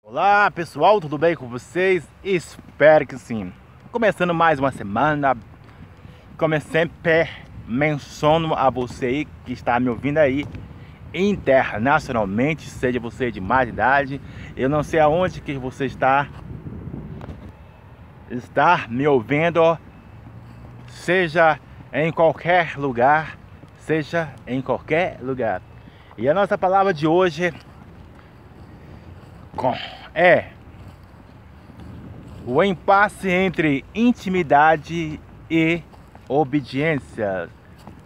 Olá pessoal, tudo bem com vocês? Espero que sim. Começando mais uma semana, como sempre menciono a você aí que está me ouvindo aí internacionalmente, seja você de mais idade, eu não sei aonde que você está me ouvindo, seja em qualquer lugar, E a nossa palavra de hoje é o impasse entre intimidade e obediência,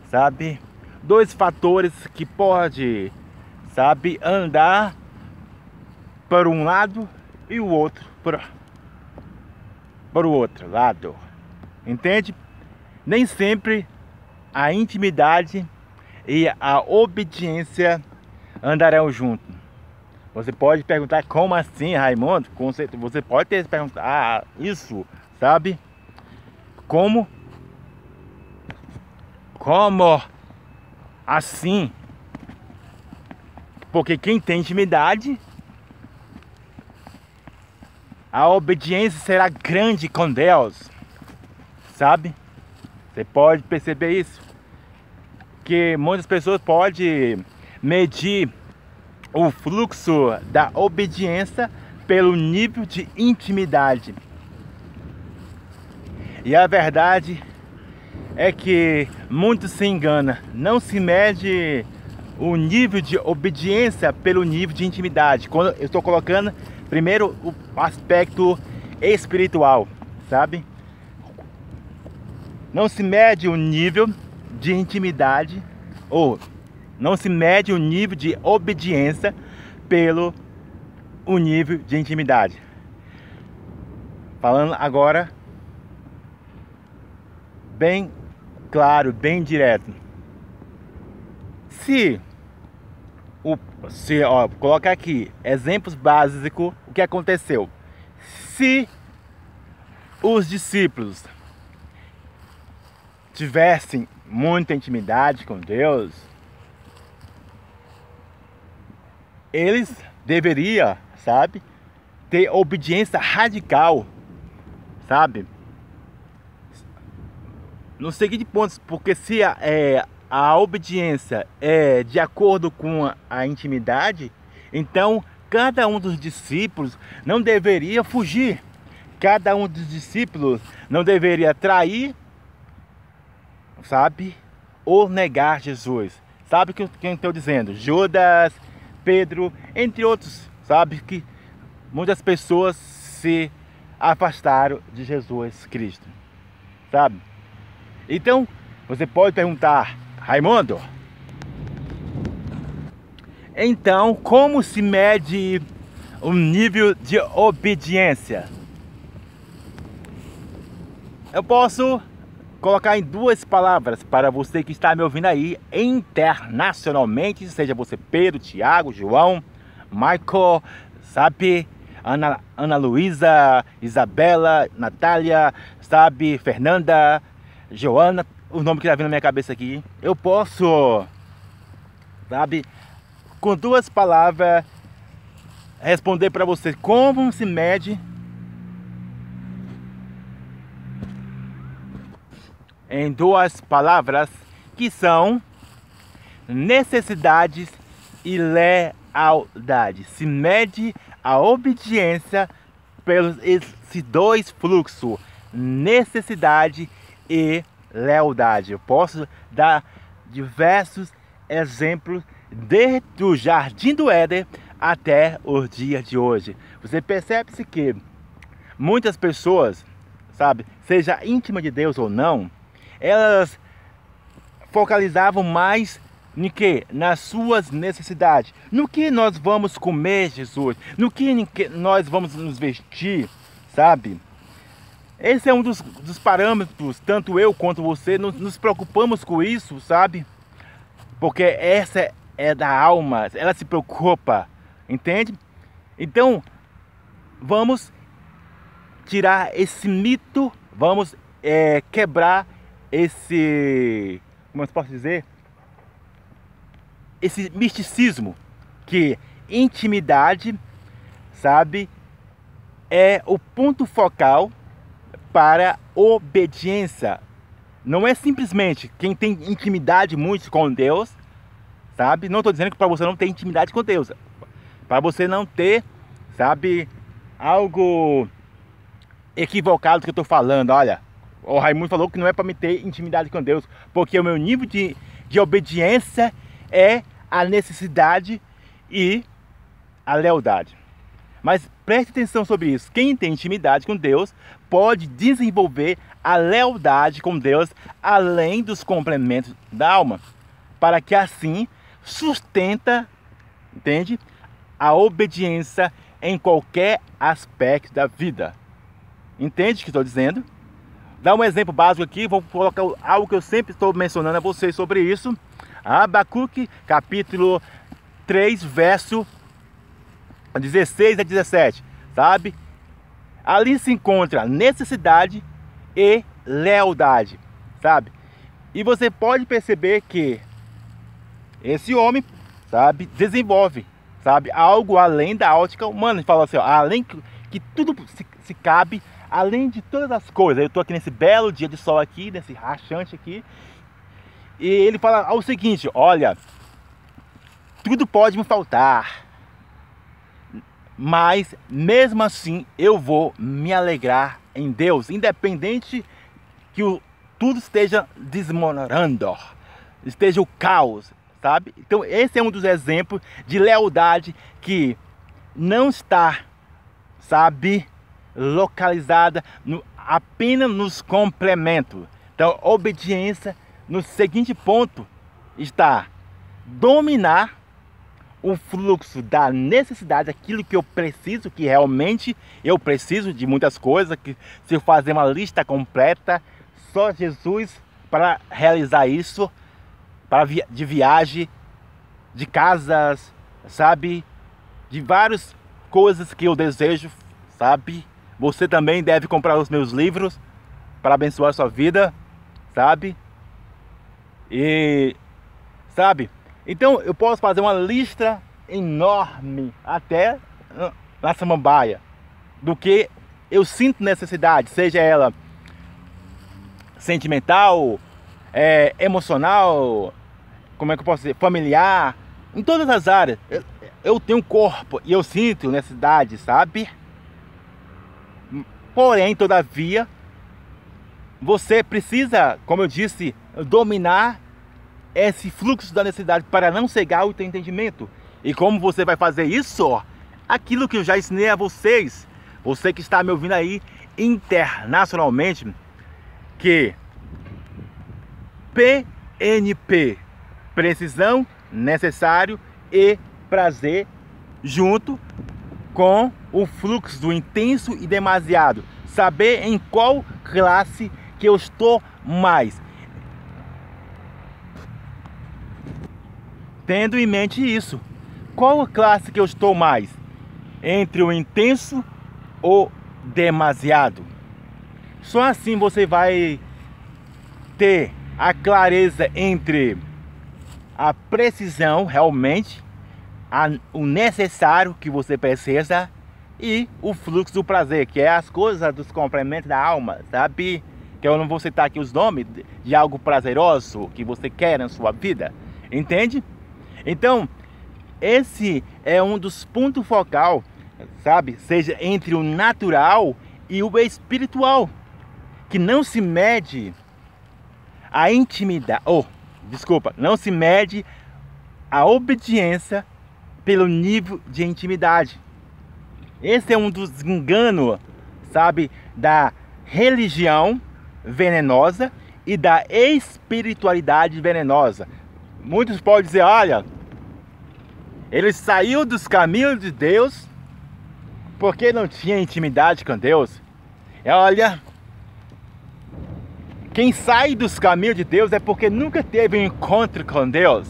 sabe? Dois fatores que pode, sabe, andar para um lado e o outro para o outro lado, entende? Nem sempre a intimidade e a obediência andarão juntos. Você pode perguntar, como assim, Raimundo? Você pode ter perguntado isso, sabe? Como assim? Porque quem tem intimidade, a obediência será grande com Deus, sabe? Você pode perceber isso, que muitas pessoas podem medir o fluxo da obediência pelo nível de intimidade. E a verdade é que muitos se enganam. Não se mede o nível de obediência pelo nível de intimidade. Quando eu estou colocando primeiro o aspecto espiritual, sabe? Não se mede o nível de intimidade ou não se mede o nível de obediência pelo o nível de intimidade. Falando agora bem claro, bem direto. Se colocar aqui exemplos básicos, o que aconteceu? Se os discípulos tivessem muita intimidade com Deus, eles deveriam, sabe, ter obediência radical, sabe? No seguinte pontos, porque se a obediência é de acordo com a intimidade, então cada um dos discípulos não deveria fugir, cada um dos discípulos não deveria trair, sabe, ou negar Jesus. Sabe quem estou dizendo? Judas, Pedro, entre outros, sabe, que muitas pessoas se afastaram de Jesus Cristo, sabe? Então, você pode perguntar, Raimundo, então como se mede o nível de obediência? Eu posso colocar em duas palavras para você que está me ouvindo aí internacionalmente, seja você Pedro, Tiago, João, Michael, sabe, Ana Luísa, Isabela, Natália, sabe, Fernanda, Joana, o nome que está vindo na minha cabeça aqui. Eu posso, sabe, com duas palavras responder para você como se mede em duas palavras, que são necessidades e lealdade. Se mede a obediência pelos esses dois fluxos, necessidade e lealdade. Eu posso dar diversos exemplos desde o Jardim do Éden até os dias de hoje. Você percebe-se que muitas pessoas, sabe, seja íntima de Deus ou não, elas focalizavam mais no que? Nas suas necessidades. No que nós vamos comer, Jesus? No que nós vamos nos vestir, sabe? Esse é um dos parâmetros, tanto eu quanto você nos preocupamos com isso, sabe? Porque essa é da alma, ela se preocupa, entende? Então, vamos tirar esse mito, vamos quebrar esse, como eu posso dizer, esse misticismo que intimidade, sabe, é o ponto focal para obediência. Não é simplesmente quem tem intimidade muito com Deus, sabe? Não estou dizendo que para você não ter intimidade com Deus, para você não ter, sabe, algo equivocado que eu estou falando. Olha, o Raimundo falou que não é para me ter intimidade com Deus, porque o meu nível de obediência é a necessidade e a lealdade. Mas preste atenção sobre isso. Quem tem intimidade com Deus pode desenvolver a lealdade com Deus além dos complementos da alma, para que assim sustenta, entende, a obediência em qualquer aspecto da vida. Entende o que estou dizendo? Dá um exemplo básico aqui, vou colocar algo que eu sempre estou mencionando a vocês sobre isso. Abacuque, capítulo 3, verso 16 a 17, sabe? Ali se encontra necessidade e lealdade, sabe? E você pode perceber que esse homem, sabe, desenvolve, sabe, algo além da ótica humana. Ele fala assim, ó, além que tudo se cabe, além de todas as coisas. Eu estou aqui nesse belo dia de sol aqui, nesse rachante aqui, e ele fala o seguinte, olha, tudo pode me faltar, mas mesmo assim eu vou me alegrar em Deus, independente que tudo esteja desmoronando, esteja o caos, sabe? Então esse é um dos exemplos de lealdade que não está, sabe, localizada apenas nos complementos. Então obediência no seguinte ponto está dominar o fluxo da necessidade, aquilo que eu preciso, que realmente eu preciso de muitas coisas, que se eu fazer uma lista completa, só Jesus para realizar isso, de viagem, de casas, sabe, de várias coisas que eu desejo, sabe. Você também deve comprar os meus livros para abençoar a sua vida, sabe. E, sabe, então eu posso fazer uma lista enorme até na samambaia do que eu sinto necessidade, seja ela sentimental, emocional, como é que eu posso dizer, familiar, em todas as áreas. Eu tenho um corpo e eu sinto necessidade, sabe? Porém, todavia, você precisa, como eu disse, dominar esse fluxo da necessidade para não cegar o teu entendimento. E como você vai fazer isso? Aquilo que eu já ensinei a vocês, você que está me ouvindo aí internacionalmente, que PNP, precisão, necessário e prazer, junto com o fluxo do intenso e demasiado. Saber em qual classe que eu estou mais. Tendo em mente isso, qual a classe que eu estou mais? Entre o intenso ou demasiado? Só assim você vai ter a clareza entre a precisão realmente, o necessário que você precisa e o fluxo do prazer, que é as coisas dos complementos da alma, sabe? Que eu não vou citar aqui os nomes de algo prazeroso que você quer na sua vida, entende? Então, esse é um dos pontos focal, sabe? Seja entre o natural e o espiritual, que não se mede a intimidade, não se mede a obediência pelo nível de intimidade. Esse é um dos enganos, sabe, da religião venenosa e da espiritualidade venenosa. Muitos podem dizer, olha, ele saiu dos caminhos de Deus porque não tinha intimidade com Deus. Olha, quem sai dos caminhos de Deus é porque nunca teve um encontro com Deus.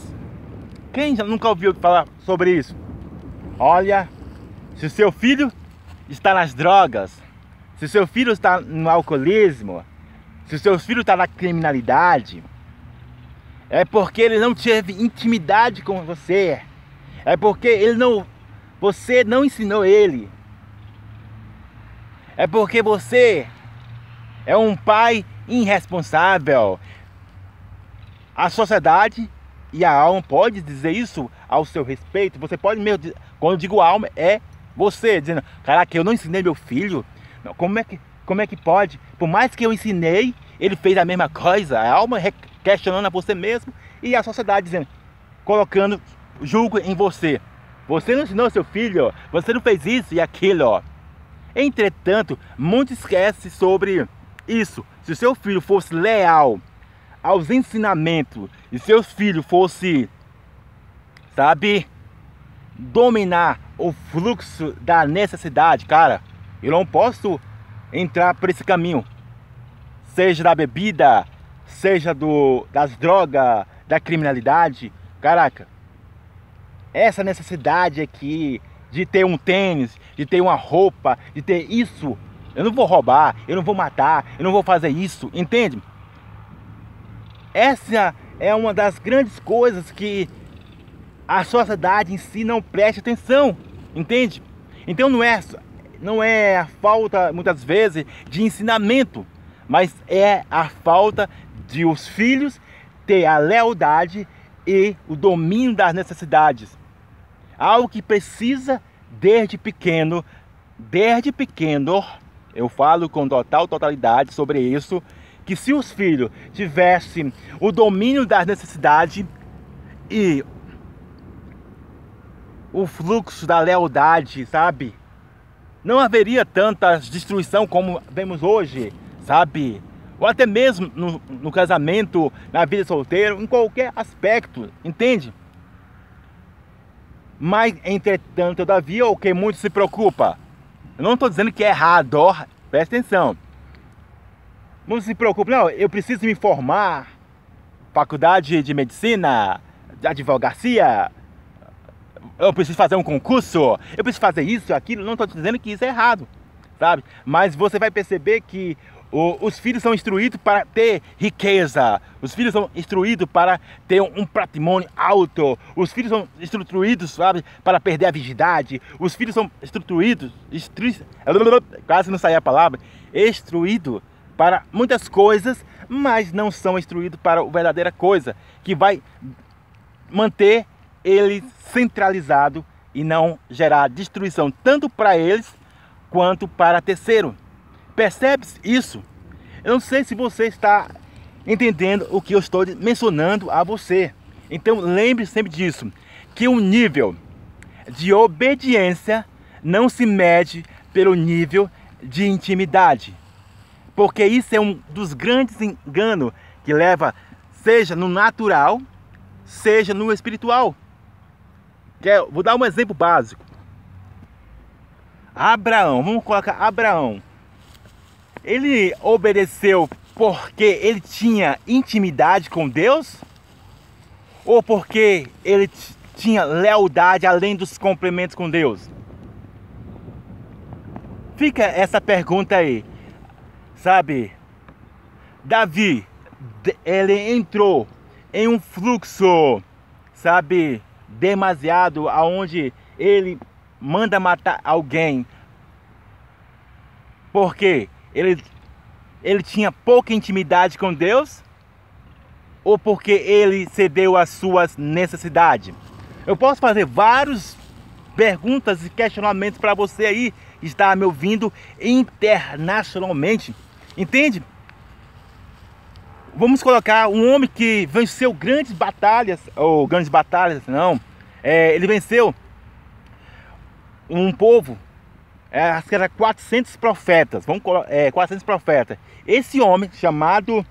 Quem já nunca ouviu falar sobre isso? Olha, se o seu filho está nas drogas, se o seu filho está no alcoolismo, se o seu filho está na criminalidade, é porque ele não teve intimidade com você. É porque você não ensinou ele É porque você é um pai irresponsável. A sociedade e a alma pode dizer isso ao seu respeito. Você pode mesmo, quando eu digo alma, é você dizendo: caraca, eu não ensinei meu filho. Não, como é que pode? Por mais que eu ensinei, ele fez a mesma coisa. A alma questionando a você mesmo e a sociedade dizendo, colocando julgo em você. Você não ensinou seu filho, você não fez isso e aquilo, ó. Entretanto, muitos esquecem sobre isso. Se o seu filho fosse leal aos ensinamentos e seu filho fosse, sabe, dominar o fluxo da necessidade, cara, eu não posso entrar por esse caminho, seja da bebida, seja das drogas, da criminalidade. Caraca, essa necessidade aqui de ter um tênis, de ter uma roupa, de ter isso, eu não vou roubar, eu não vou matar, eu não vou fazer isso, entende? Essa é uma das grandes coisas que a sociedade em si não presta atenção, entende? Então não é a falta, muitas vezes, de ensinamento, mas é a falta de os filhos ter a lealdade e o domínio das necessidades. Algo que precisa desde pequeno, eu falo com totalidade sobre isso, que se os filhos tivessem o domínio das necessidades e o fluxo da lealdade, sabe? Não haveria tanta destruição como vemos hoje, sabe? Ou até mesmo no casamento, na vida solteira, em qualquer aspecto, entende? Mas, entretanto, todavia, o que muito se preocupa. Eu não estou dizendo que é errado, ó, presta atenção. Não se preocupe, não, eu preciso me formar, faculdade de medicina, de advocacia, eu preciso fazer um concurso, eu preciso fazer isso, aquilo. Não estou dizendo que isso é errado, sabe? Mas você vai perceber que os filhos são instruídos para ter riqueza, os filhos são instruídos para ter um patrimônio alto, os filhos são instruídos, sabe, para perder a virgindade, os filhos são instruídos, quase não saía a palavra, instruídos para muitas coisas, mas não são instruídos para a verdadeira coisa, que vai manter ele centralizado e não gerar destruição tanto para eles quanto para terceiro. Percebe isso? Eu não sei se você está entendendo o que eu estou mencionando a você. Então lembre sempre disso, que o nível de obediência não se mede pelo nível de intimidade, porque isso é um dos grandes enganos que leva, seja no natural, seja no espiritual. Vou dar um exemplo básico. Abraão, vamos colocar Abraão. Ele obedeceu porque ele tinha intimidade com Deus? Ou porque ele tinha lealdade além dos complementos com Deus? Fica essa pergunta aí, sabe? Davi, ele entrou em um fluxo, sabe, demasiado, aonde ele manda matar alguém porque ele tinha pouca intimidade com Deus, ou porque ele cedeu às suas necessidades? Eu posso fazer várias perguntas e questionamentos para você aí que está me ouvindo internacionalmente, entende? Vamos colocar um homem que venceu grandes batalhas, ou grandes batalhas não, ele venceu um povo, acho que era 400 profetas, 400 profetas. Esse homem chamado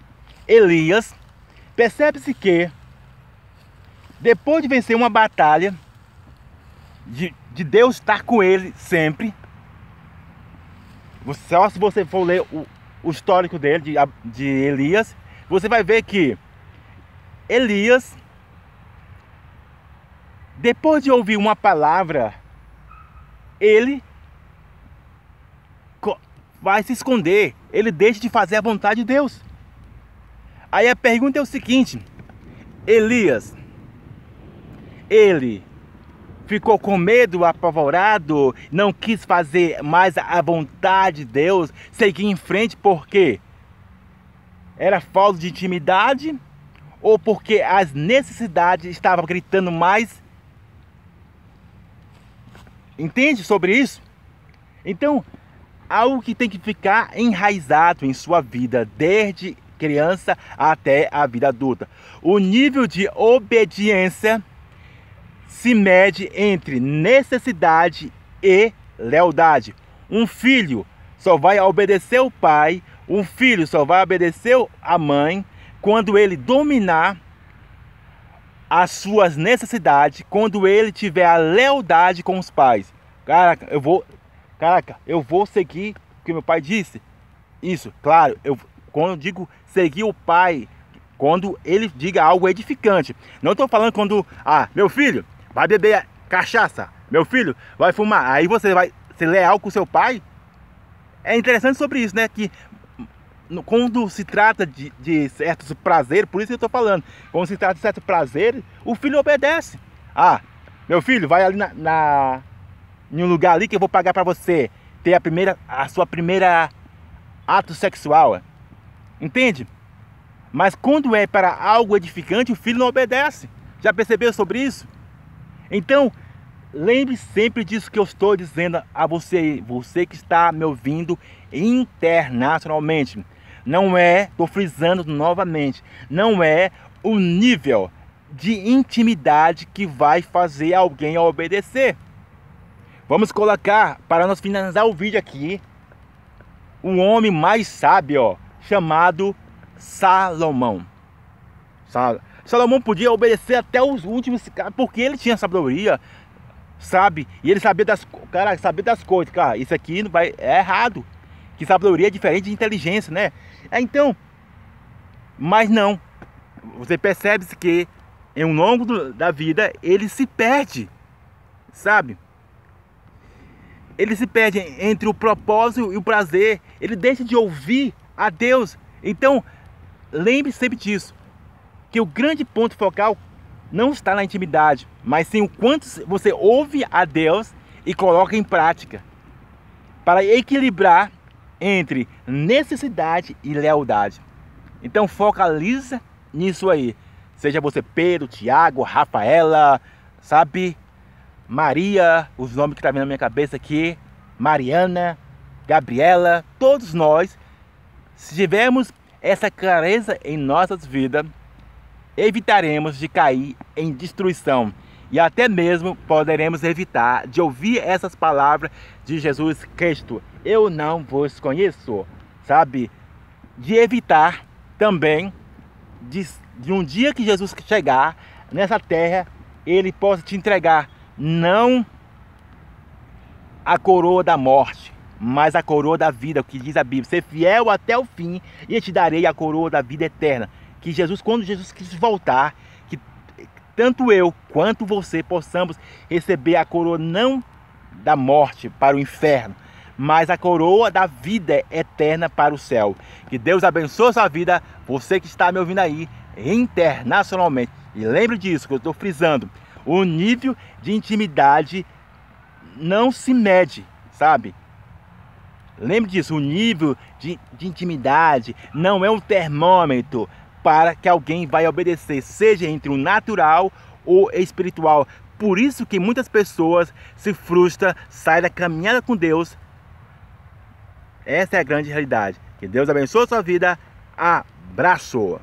Elias, percebe-se que depois de vencer uma batalha, de Deus estar com ele sempre, só se você for ler o histórico dele, de Elias, você vai ver que Elias, depois de ouvir uma palavra, ele vai se esconder, ele deixa de fazer a vontade de Deus. Aí a pergunta é o seguinte: Elias, ele ficou com medo, apavorado, não quis fazer mais a vontade de Deus, seguir em frente porque era falta de intimidade ou porque as necessidades estavam gritando mais? Entende sobre isso? Então, algo que tem que ficar enraizado em sua vida desde criança até a vida adulta. O nível de obediência se mede entre necessidade e lealdade. Um filho só vai obedecer o pai, um filho só vai obedecer a mãe quando ele dominar as suas necessidades, quando ele tiver a lealdade com os pais. Caraca, eu vou seguir o que meu pai disse. Isso, claro, quando eu digo seguir o pai, quando ele diga algo edificante. Não estou falando quando, meu filho vai beber cachaça, meu filho vai fumar, aí você vai ser leal com seu pai. É interessante sobre isso, né? Que quando se trata de certos prazeres, por isso que eu estou falando, quando se trata de certos prazeres, o filho obedece. Meu filho, vai ali em um lugar ali que eu vou pagar para você ter a sua primeira ato sexual. Entende? Mas quando é para algo edificante, o filho não obedece. Já percebeu sobre isso? Então, lembre sempre disso que eu estou dizendo a você, você que está me ouvindo internacionalmente. Não é, estou frisando novamente, não é o nível de intimidade que vai fazer alguém obedecer. Vamos colocar, para nós finalizar o vídeo aqui, o homem mais sábio, chamado Salomão. Salomão podia obedecer até os últimos, porque ele tinha sabedoria, sabe? E ele sabia das coisas, cara, isso aqui não vai, é errado. Que sabedoria é diferente de inteligência, né? Então, mas não. Você percebe que em um longo da vida ele se perde, sabe? Ele se perde entre o propósito e o prazer. Ele deixa de ouvir a Deus. Então, lembre sempre disso, que o grande ponto focal não está na intimidade, mas sim o quanto você ouve a Deus e coloca em prática, para equilibrar entre necessidade e lealdade. Então focaliza nisso aí. Seja você Pedro, Tiago, Rafaela, sabe? Maria, os nomes que estão vindo na minha cabeça aqui, Mariana, Gabriela, todos nós, se tivermos essa clareza em nossas vidas, evitaremos de cair em destruição. E até mesmo poderemos evitar de ouvir essas palavras de Jesus Cristo. Eu não vos conheço, sabe? De evitar também de um dia que Jesus chegar nessa terra, ele possa te entregar não a coroa da morte, mas a coroa da vida, o que diz a Bíblia. Ser fiel até o fim e eu te darei a coroa da vida eterna. Que Jesus, quando Jesus quis voltar, que tanto eu quanto você possamos receber a coroa não da morte para o inferno, mas a coroa da vida eterna para o céu. Que Deus abençoe a sua vida, você que está me ouvindo aí internacionalmente. E lembre disso que eu estou frisando, o nível de intimidade não se mede, sabe? Lembre disso, o nível de intimidade não é um termômetro para que alguém vai obedecer, seja entre o natural ou espiritual. Por isso que muitas pessoas se frustram, saem da caminhada com Deus. Essa é a grande realidade. Que Deus abençoe a sua vida. Abraço!